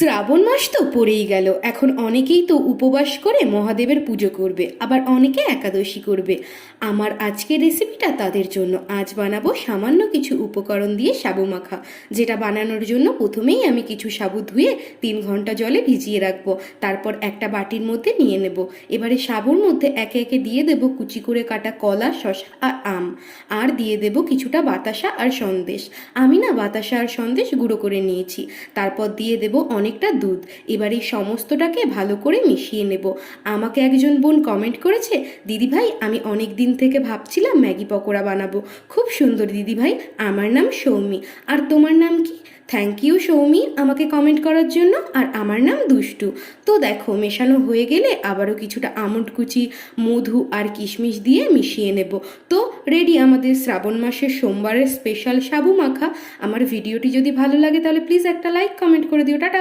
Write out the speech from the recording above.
শ্রাবণ মাস তো পড়েই গেল। এখন অনেকেই তো উপবাস করে মহাদেবের পুজো করবে, আবার অনেকে একাদশী করবে। আমার আজকের রেসিপিটা তাদের জন্য। আজ বানাবো সামান্য কিছু উপকরণ দিয়ে সাবু মাখা, যেটা বানানোর জন্য প্রথমেই আমি কিছু সাবু ধুয়ে 3 ঘন্টা জলে ভিজিয়ে রাখবো। তারপর একটা বাটির মধ্যে নিয়ে নেব। এবারে সাবুর মধ্যে একে একে দিয়ে দেব কুচি করে কাটা কলা, শসা আর আম, আর দিয়ে দেব কিছুটা বাতাসা আর সন্দেশ। আমি না বাতাসা আর সন্দেশ গুঁড়ো করে নিয়েছি। তারপর দিয়ে দেব অনেকটা দুধ। এবার এই সমস্তটাকে ভালো করে মিশিয়ে নেব। আমাকে একজন বোন কমেন্ট করেছে, দিদিভাই আমি অনেক দিন থেকে ভাবছিলাম ম্যাগি পকোড়া বানাবো। খুব সুন্দর দিদিভাই। আমার নাম সৌমি। আর তোমার নাম কি? থ্যাংক ইউ সৌমি আমাকে কমেন্ট করার জন্য। আর আমার নাম দুষ্টু। তো দেখো মেশানো হয়ে গেলে আবারও কিছুটা আমন্ড কুচি, মধু আর কিশমিশ দিয়ে মিশিয়ে নেব। তো রেডি আমাদের শ্রাবণ মাসের সোমবারের স্পেশাল সাবু মাখা। আমার ভিডিওটি যদি ভালো লাগে তাহলে প্লিজ একটা লাইক কমেন্ট করে দিও। টাটা।